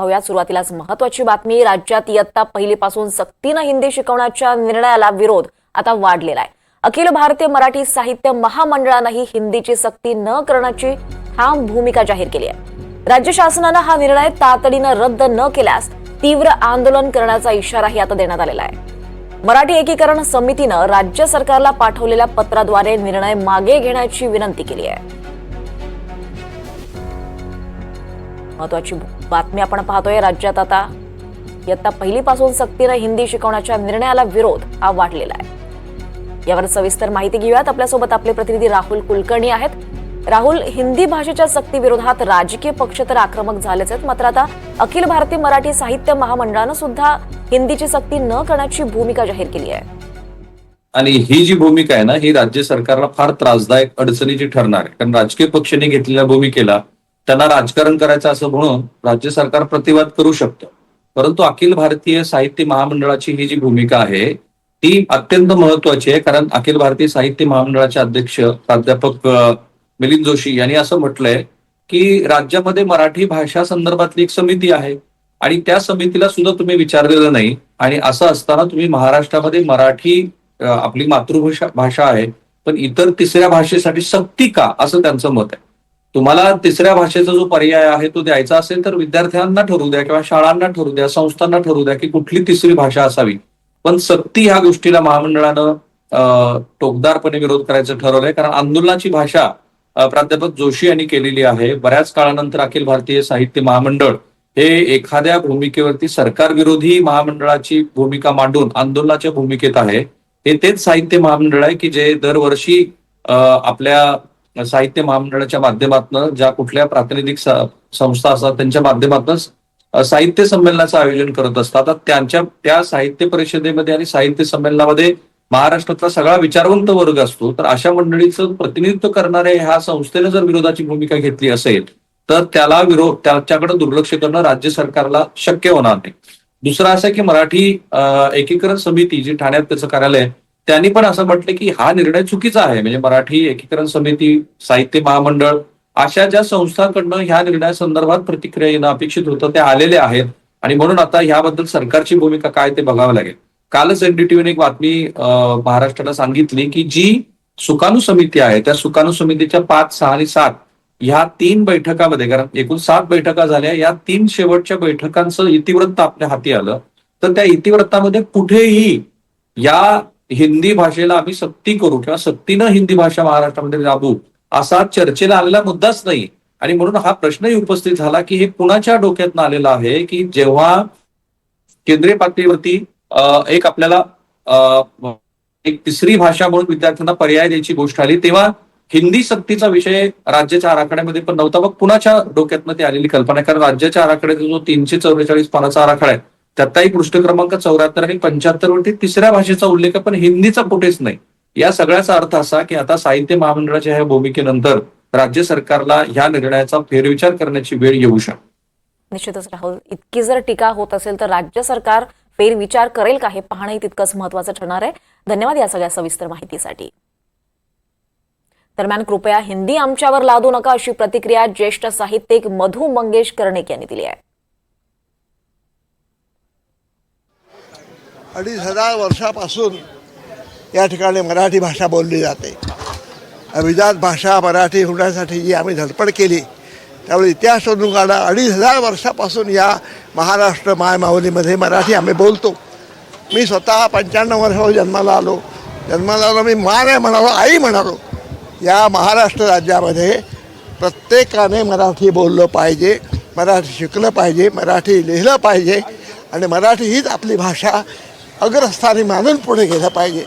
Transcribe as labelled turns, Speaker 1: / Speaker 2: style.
Speaker 1: पाहूया सुरुवातीलाच महत्त्वाची बातमी। राज्यात इयत्ता पहिलीपासून सक्तीनं हिंदी शिकवण्याच्या निर्णयाला विरोध आता वाढलेला आहे। अखिल भारतीय मराठी साहित्य महामंडळानेही हिंदीची सक्ती न करण्याची ठाम भूमिका जाहीर केली आहे। राज्य शासनाने हा निर्णय तातडीने रद्द न केल्यास तीव्र आंदोलन करण्याचा इशाराही आता देण्यात आलेला आहे। मराठी एकीकरण समितीने राज्य सरकारला पाठवलेल्या पत्राद्वारे निर्णय मागे घेण्याची विनंती केली आहे। महत्त्वाची बातमी आपण पाहतोय। राज्यात आता इयत्ता पहिलीपासून सक्तीने हिंदी शिकवण्याच्या निर्णयाला विरोध हा वाढलेला आहे। यावर सविस्तर माहिती घेऊयात। आपल्यासोबत आपले प्रतिनिधी राहुल कुलकर्णी आहेत। राहुल, हिंदी भाषेच्या सक्ती विरोधात राजकीय पक्ष तर आक्रमक झालेच आहेत, मात्र आता अखिल भारतीय मराठी साहित्य महामंडळाने सुद्धा हिंदीची सक्ती न करण्याची भूमिका जाहीर केली आहे।
Speaker 2: आणि ही जी भूमिका आहे ना, ही राज्य सरकारला फार त्रासदायक अडचणीची ठरणार आहे। कारण राजकीय पक्षाने घेतलेल्या भूमिकेला त्यांना राजकारण करायचं असं म्हणून राज्य सरकार प्रतिवाद करू शकतं, परंतु अखिल भारतीय साहित्य महामंडळाची ही जी भूमिका आहे ती अत्यंत महत्वाची आहे। कारण अखिल भारतीय साहित्य महामंडळाचे अध्यक्ष प्राध्यापक मिलिंद जोशी यांनी असं म्हटलंय की राज्यामध्ये मराठी भाषा संदर्भातली एक समिती आहे आणि त्या समितीला सुद्धा तुम्ही विचारलेलं नाही, आणि असं असताना तुम्ही महाराष्ट्रामध्ये मराठी आपली मातृभाषा आहे पण इतर तिसऱ्या भाषेसाठी सक्ती का, असं त्यांचं मत आहे। तुम्हाला तिसऱ्या भाषेचा जो पर्याय आहे तो द्यायचा असेल तर विद्यार्थ्यांना ठरवू द्या किंवा शाळांना ठरवू द्या, संस्थांना ठरवू द्या की कुठली तिसरी भाषा असावी, पण सक्ती ह्या गोष्टीला महामंडळानं टोकदारपणे विरोध करायचं ठरवलंय। कारण आंदोलनाची भाषा प्राध्यापक जोशी यांनी केलेली आहे। बऱ्याच काळानंतर अखिल भारतीय साहित्य महामंडळ हे एखाद्या भूमिकेवरती सरकार विरोधी महामंडळाची भूमिका मांडून आंदोलनाच्या भूमिकेत आहे। हे तेच साहित्य महामंडळ आहे की जे दरवर्षी आपल्या साहित्य महामंडळाच्या माध्यमातून ज्या कुठल्या प्रातिनिधिक संस्था असतात त्यांच्या माध्यमातून साहित्य संमेलनाचं आयोजन करत असतात। त्या साहित्य परिषदेमध्ये आणि साहित्य संमेलनामध्ये महाराष्ट्रातला सगळा विचारवंत वर्ग असतो, तर अशा मंडळीचं प्रतिनिधित्व करणाऱ्या ह्या संस्थेने जर विरोधाची भूमिका घेतली असेल तर त्याच्याकडे दुर्लक्ष करणं राज्य सरकारला शक्य होणार नाही। दुसरं असं की मराठी एकीकरण समिती जी ठाण्यात त्याचं कार्यालय, त्यांनी पण असं म्हटलं की हा निर्णय चुकीचा आहे। म्हणजे मराठी एकीकरण समिती, साहित्य महामंडळ अशा ज्या संस्थांकडनं ह्या निर्णयासंदर्भात प्रतिक्रिया येणं अपेक्षित होतं त्या आलेल्या आहेत, आणि म्हणून आता ह्याबद्दल सरकारची भूमिका काय ते बघावं लागेल। कालच एनडीटीव्हीने एक बातमी महाराष्ट्राला सांगितली की जी सुकाणू समिती आहे त्या सुकाणू समितीच्या 5, 6 आणि 7 ह्या 3 बैठकामध्ये, कारण एकूण 7 बैठका झाल्या, या 3 शेवटच्या बैठकांचं इतिवृत्त आपल्या हाती आलं, तर त्या इतिवृत्तामध्ये कुठेही या हिंदी भाषेला आम्ही सक्ती करू किंवा सक्तीनं हिंदी भाषा महाराष्ट्रामध्ये राबवू असा चर्चेला आलेला मुद्दाच नाही। आणि म्हणून हा प्रश्नही उपस्थित झाला की हे कुणाच्या डोक्यातनं आलेलं आहे की जेव्हा केंद्रीय पातळीवरती एक आपल्याला एक तिसरी भाषा म्हणून विद्यार्थ्यांना पर्याय द्यायची गोष्ट आली, तेव्हा हिंदी सक्तीचा विषय राज्याच्या आराखड्यामध्ये पण नव्हता। मग कुणाच्या डोक्यातनं ती आलेली कल्पना आहे? कारण राज्याच्या आराखड्याचा जो 344 पानाचा आराखडा आहे त्यातही पृष्ठ क्रमांक 74 आणि 75 वरती तिसऱ्या भाषेचा उल्लेख, पण हिंदीचा कुठेच नाही। या सगळ्याचा अर्थ असा की आता साहित्य महामंडळाच्या ह्या भूमिकेनंतर राज्य सरकारला ह्या निर्णयाचा फेरविचार करण्याची वेळ येऊ शकते।
Speaker 1: निश्चितच राहुल, इतकी जर टीका होत असेल तर राज्य सरकार फेरविचार करेल का हे पाहणंही तितकंच महत्त्वाचं ठरणार आहे। धन्यवाद या सगळ्या सविस्तर माहितीसाठी। दरम्यान कृपया हिंदी आमच्यावर लादू नका अशी प्रतिक्रिया ज्येष्ठ साहित्यिक मधु मंगेश कर्णिक यांनी दिली आहे।
Speaker 3: 2500 वर्षापासून या ठिकाणी मराठी भाषा बोलली जाते। अभिजात भाषा मराठी होण्यासाठी जी आम्ही धडपड केली त्यावेळी इतिहास शोधून काढा। 2500 वर्षापासून या महाराष्ट्र मायमाऊलीमध्ये मराठी आम्ही बोलतो। मी स्वतः 95 वर्षावर जन्माला आलो, मी माँ नाही म्हणालो, आई म्हणालो। या महाराष्ट्र राज्यामध्ये प्रत्येकाने मराठी बोललं पाहिजे, मराठी शिकलं पाहिजे, मराठी लिहिलं पाहिजे, आणि मराठी हीच आपली भाषा अग्रस्थानी मानून पुढे गेलं पाहिजे।